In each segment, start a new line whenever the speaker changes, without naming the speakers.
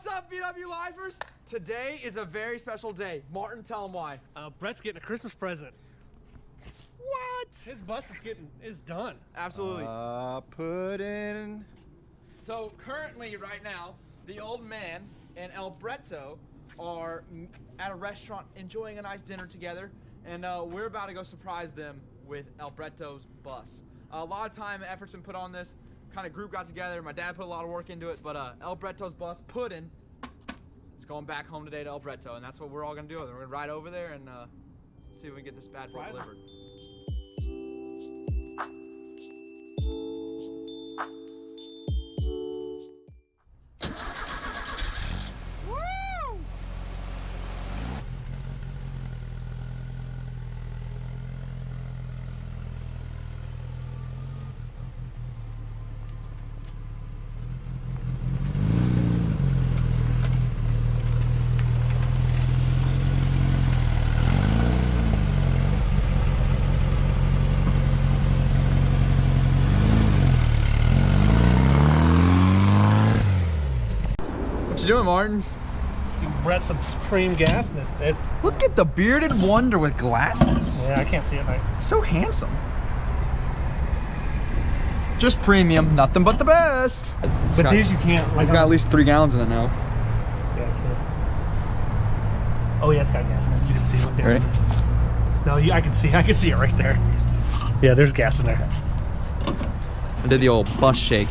What's up, VW Lifers? Today is a very special day. Martin, tell him why.
Brett's getting a Christmas present.
What?
His bus is done.
Absolutely.
Pudding.
So currently, right now, the old man and El Bretto are at a restaurant enjoying a nice dinner together, and we're about to go surprise them with El Bretto's bus. A lot of time and effort's been put on this. Kind of group got together. My dad put a lot of work into it, but El Bretto's bus, Puddin', is going back home today to El Bretto, and that's what we're all gonna do. We're gonna ride over there and see if we can get this bad boy delivered. What you doing, Martin?
You Brett some Supreme gas in this.
Look at the bearded wonder with glasses.
Yeah, I can't see it.
So handsome. Just premium, nothing but the best.
But these you can't.
It's got at least 3 gallons in it now.
Yeah, I see it. Oh yeah, it's got gas in it. You can see it there.
Right?
No, I can see it right there. Yeah, there's gas in there.
I did the old bus shake.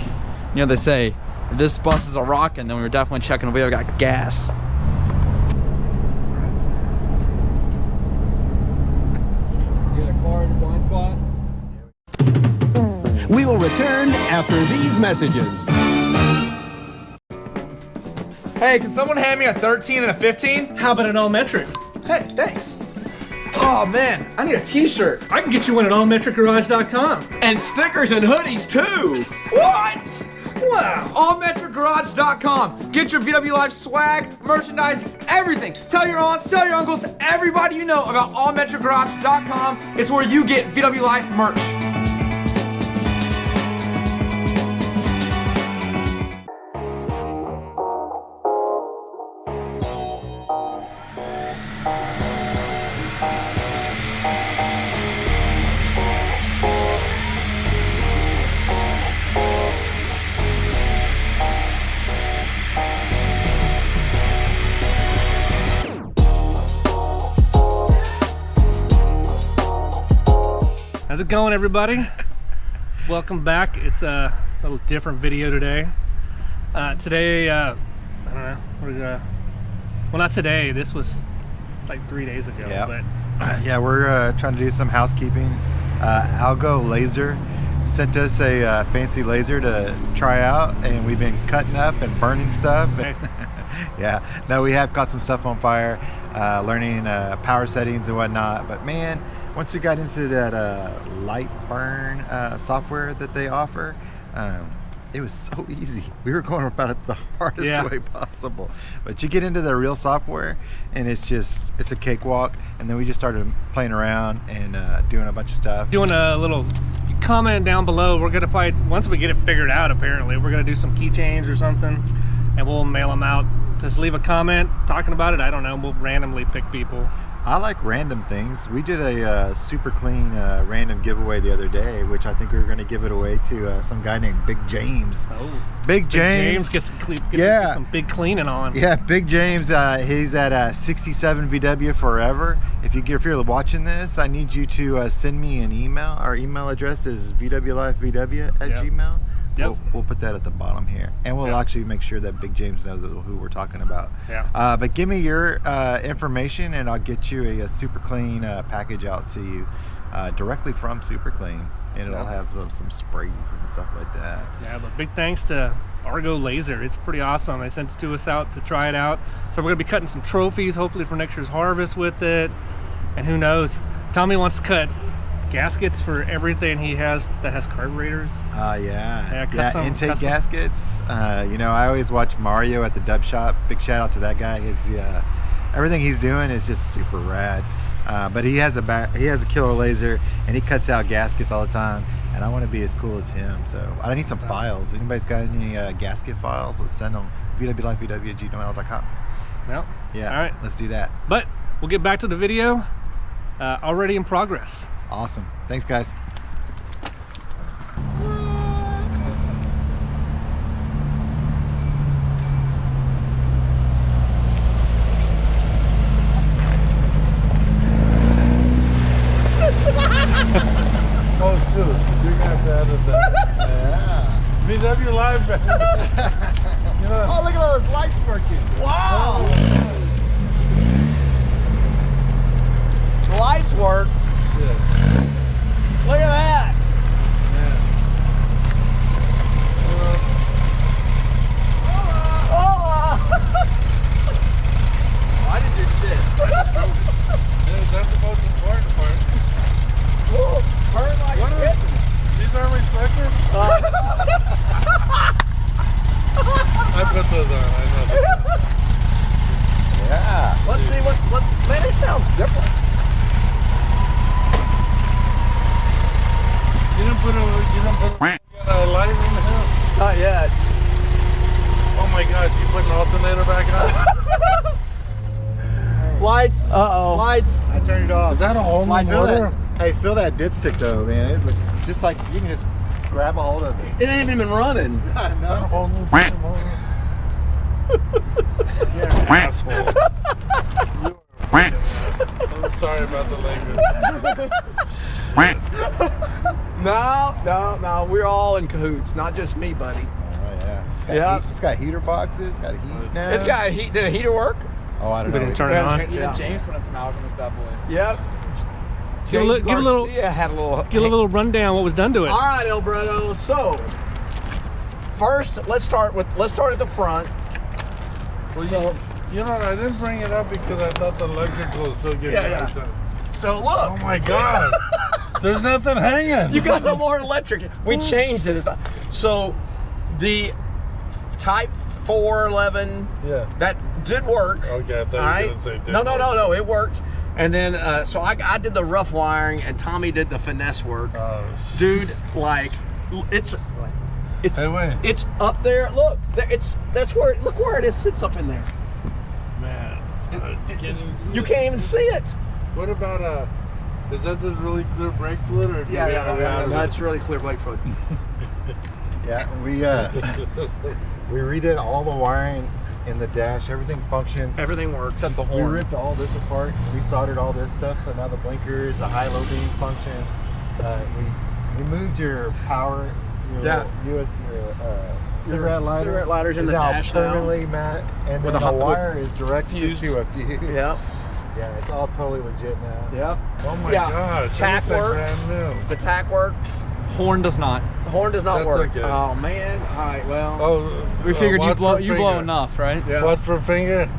You know, they say, if this bus is a rockin', then we were definitely checking if we got gas. You got a car in your blind spot?
We will return after these messages.
Hey, can someone hand me a 13 and a 15?
How about an all-metric?
Hey, thanks. Oh man, I need a t-shirt.
I can get you one at allmetricgarage.com.
And stickers and hoodies too. What? Wow. Allmetricgarage.com. Get your VW Life swag, merchandise, everything. Tell your aunts, tell your uncles, everybody you know about allmetricgarage.com. It's where you get VW Life merch.
How's it going, everybody? Welcome back. It's a little different video today. Today, I don't know. Well, not today. This was like 3 days ago.
Yeah.
But
Yeah, we're trying to do some housekeeping. Algo Laser sent us a fancy laser to try out, and we've been cutting up and burning stuff. Yeah, no, we have caught some stuff on fire, learning power settings and whatnot. But man, once we got into that light burn software that they offer, it was so easy. We were going about it the hardest way possible. But you get into the real software, and it's a cakewalk. And then we just started playing around and doing a bunch of stuff.
doing a little comment down below. We're gonna probably, once we get it figured out, apparently, we're gonna do some keychains or something, and we'll mail them out. Just leave a comment talking about it. I don't know. We'll randomly pick people.
I like random things. We did a super clean random giveaway the other day, which I think we were going to give it away to some guy named Big James.
Oh,
Big James.
Get some big cleaning on.
Yeah, Big James. He's at 67 VW Forever. If you're watching this, I need you to send me an email. Our email address is vwlifevw@gmail.
Yep.
We'll put that at the bottom here, and we'll actually make sure that Big James knows who we're talking about.
Yeah.
But give me your information, and I'll get you a super clean package out to you directly from Super Clean, and it'll have some sprays and stuff like that.
Yeah, but big thanks to Argo Laser. It's pretty awesome. They sent it to us out to try it out. So we're gonna be cutting some trophies, hopefully for next year's harvest with it. And who knows? Tommy wants to cut gaskets for everything he has that has carburetors.
Yeah, intake gaskets. I always watch Mario at the Dub Shop. Big shout out to that guy. Everything he's doing is just super rad. But he has a killer laser, and he cuts out gaskets all the time. And I want to be as cool as him, so I need some files. Anybody's got any gasket files? Let's send them. vwlifevw@gmail.com.
Well,
Yeah.
all right.
Let's do that.
But we'll get back to the video. Already in progress.
Awesome. Thanks, guys.
Oh shoot, you're gonna have to edit that.
Yeah.
VW Live, man. You know,
Oh, look at all those lights working.
Wow! The lights work.
yeah.
Look at that. I did your shit.
That's the most important part.
Turn like
What
a
are these are reflectors? I put those on, I know.
Yeah.
Let's see what. Man, it sounds different.
You didn't put a light in the house?
Not yet.
Oh my god, you put an alternator back on?
Lights. Uh-oh. Lights.
I turned it off.
Is that a whole new
Feel
motor?
that, hey, feel that dipstick though, man. It looks just like you can just grab a hold of it.
It ain't even been running.
I
Is that a
know.
whole new fucking motor? You're an asshole. You are I'm sorry about the language.
No. We're all in cahoots, not just me, buddy.
Oh yeah.
Yeah.
It's got heater boxes. It's got heat now.
It's got a heat. Did a heater work?
Oh, I don't
We
know.
didn't turn it on.
Yeah.
James put in some alcohol in this bad boy.
Yep.
Give a little-
Garcia had a little.
Give a little rundown what was done to it.
All right, El Brettos. So, first, let's start at the front.
Well, you know what? I didn't bring it up because I thought the electric was still getting
Yeah.
Oh
So look,
my god. There's nothing hanging.
you got no more electric. We changed it. So, the Type 411
Yeah.
that did work.
Okay, I thought you
All
were
right.
gonna say
No, it worked. And then, so I did the rough wiring, and Tommy did the finesse work.
Oh,
Dude, like, it's
Hey, wait.
it's up there. Look, that's where. Look where it is. Sits up in there.
man.
You can't even see it.
What about is that just really clear brake fluid or do we have out of it?
That's really clear Blakefoot.
Yeah, we redid all the wiring in the dash. Everything functions.
Everything works. Except the
We ripped all this apart. We soldered all this stuff. So now the blinkers, the high-low beam functions. We moved your power, your cigarette lighter.
Cigarette lighters in
is
the
now
dash now.
permanently mat, and
With
then
a
the
hot-
wire is directed
fused.
to a fuse.
Yep.
Yeah, it's all totally legit now.
Yep.
Oh my
Yeah.
gosh.
Tack
that looks like
works.
brand new.
The tack works.
Horn does not.
The horn does not
That's
work.
okay.
Oh man. All right. Well.
Oh,
We figured you
watch
blow
for
you blow
finger.
enough, right?
Yeah.
What for finger?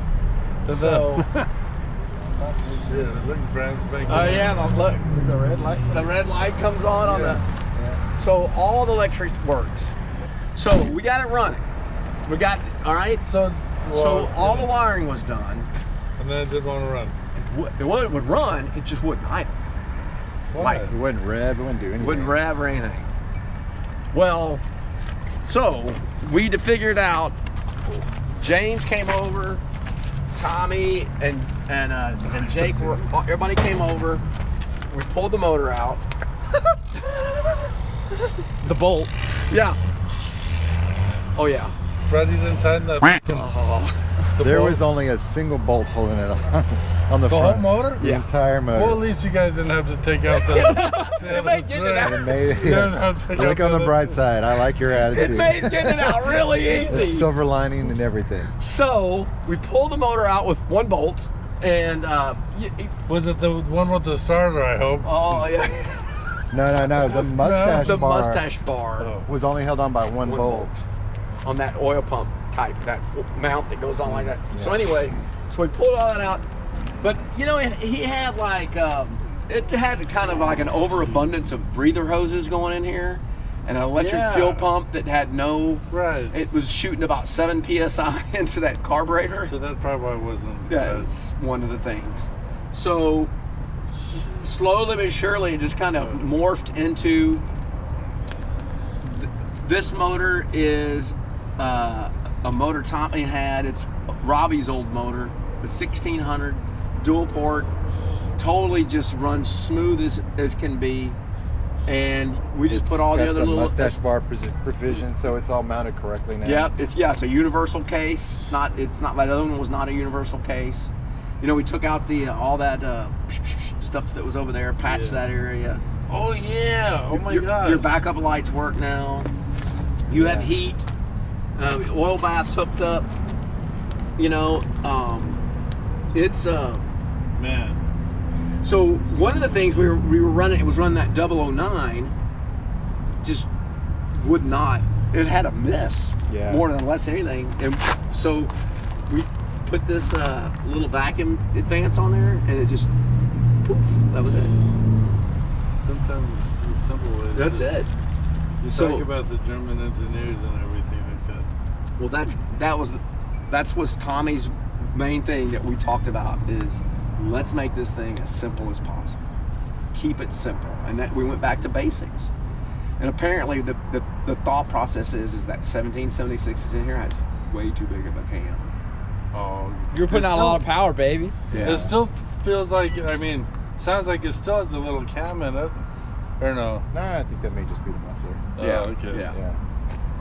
Is
So.
that? Shit, it looks brand spanking.
Oh yeah. No, look.
With the red light.
The red light comes on the.
Yeah.
So all the electric works. So we got it running. We got all right.
So
All the wiring was done.
and then it didn't want to run.
It would run. It just wouldn't idle.
Why?
It wouldn't rev. It wouldn't do anything.
Wouldn't rev or anything. Well, so we figured out. James came over. Tommy and Jake were. Everybody came over. We pulled the motor out.
The bolt.
Yeah. Oh yeah.
Freddie didn't tighten that.
There was only a single bolt holding it on the
The
front.
whole motor?
The entire motor.
Well, at least you guys didn't have to take out the.
It made getting it out.
It made,
You don't
yes.
have to take
Look
out
on the bright side. I like your
It
attitude.
made getting it out really
The
easy.
silver lining and everything.
So we pulled the motor out with one bolt, and
Was it the one with the starter? I hope.
oh yeah,
No. The mustache
the
bar
mustache bar
Oh.
was only held on by one bolt.
on that oil pump type, that mount that goes on like that. So anyway, so we pulled all that out, but you know he had like it had kind of like an overabundance of breather hoses going in here, and an electric
Yeah.
fuel pump that had no.
Right.
It was shooting about 7 psi into that carburetor.
So that probably wasn't.
That's one of the things. So slowly but surely, it just kind of morphed into. This motor is
a motor Tommy had. It's Robbie's old motor, the 1600 dual port, totally just runs smooth as can be. And we just put all the other little
mustache bar provision, so it's all mounted correctly now.
Yeah, it's a universal case. It's not that other one was not a universal case. You know, we took out the all that stuff that was over there, patched that area.
Oh yeah! Oh my God!
Your backup lights work now. You have heat. Oil baths hooked up. You know, it's
man.
So one of the things we were running, it was running that 009, just would not. It had a miss more than less anything, and so we put this little vacuum advance on there, and it just poof. That was it.
Sometimes it's simple.
That's it.
You
So-
talk about the German engineers and everything like that.
Well, that was Tommy's main thing that we talked about is let's make this thing as simple as possible. Keep it simple, and that we went back to basics. And apparently, the thought process is that 1776 is in here has way too big of a cam.
Oh,
You're putting out a lot of power, baby.
Yeah.
It still feels like, I mean, sounds like it still has a little cam in it, or no?
No, I think that may just be the muffler.
Yeah.
Oh, okay.
Yeah.
Yeah.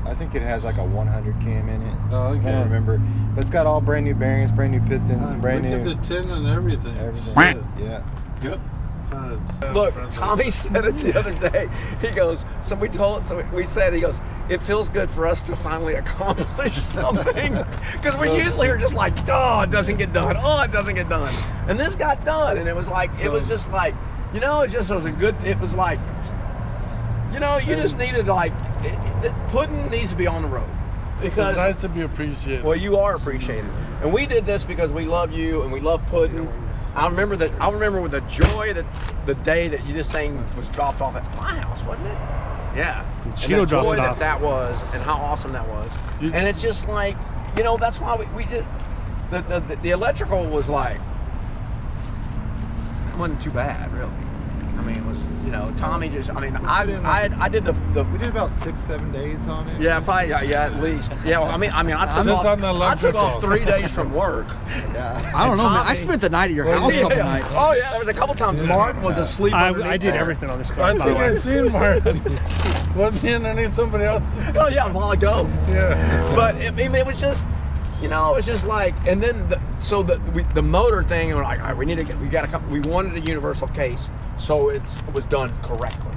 I think it has like a 100 cam in it.
Oh, okay.
I don't remember. But it's got all brand new bearings, brand new pistons, brand
Look
new
at the tin and everything.
everything. Yeah.
Yep.
God.
Look, Tommy said it the other day. He goes, we said, he goes, it feels good for us to finally accomplish something. Because we usually are just like, oh, it doesn't get done. Oh, it doesn't get done. And this got done. And it was like, it was just like, you know, it was a good, it was like, you know, you just needed like, pudding needs to be on the road. Because
It's nice to be appreciated.
well, you are appreciated, and we did this because we love you and we love pudding. I remember with the joy that the day that this thing was dropped off at my house, wasn't it? Yeah. And
Cheeto
the
dropped
joy
it off.
that was, and how awesome that was. And it's just like, you know, that's why we did. The electrical was like, it wasn't too bad, really. I mean, it was, you know, Tommy just. I mean, I did the.
We did about 6-7 days on it.
Yeah, probably. Yeah, at least. Yeah, well, I mean, I took
Just on the
I took off
electrical.
3 days from work.
Yeah.
I don't know, man. I
Tommy-
spent the night at your house a couple
Yeah.
nights.
Oh yeah, there was a couple times Mark was asleep.
I
underneath
did
there.
everything on this car.
I
by the
think
way.
I've seen Martin. Wasn't he underneath somebody else?
Oh yeah, a while ago.
Yeah.
But I mean, it was just, you know, it was just like, and then the motor thing, and we're like, all right, we wanted a universal case, so it was done correctly.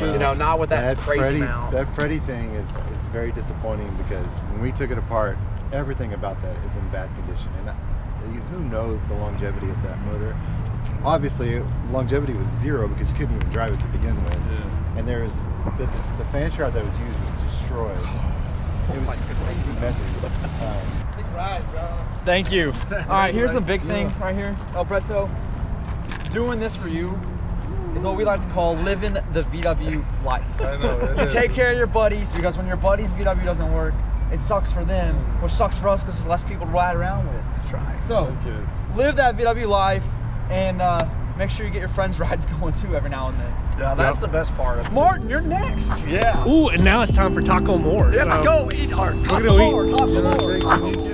You know, not with that crazy amount.
That Freddy thing is very disappointing because when we took it apart, everything about that is in bad condition, and who knows the longevity of that motor. Obviously, longevity was zero because you couldn't even drive it to begin with.
Yeah.
And there was the fan shroud that was used was destroyed. It was crazy messy.
Thank you. All right, here's the big thing right here, El Bretto. Doing this for you is what we like to call living the VW life.
I know. it
You
is.
take care of your buddies because when your buddy's VW doesn't work, it sucks for them, which sucks for us because there's less people to ride around with.
That's right.
So,
Okay.
live that VW life and make sure you get your friends' rides going too every now and then.
Yeah, that's the best part of it.
Martin, you're next.
Yeah.
Ooh, and now it's time for Taco More.
Let's
So-
go eat our
gonna
taco
eat.
more. Taco more.
Take a sneak in.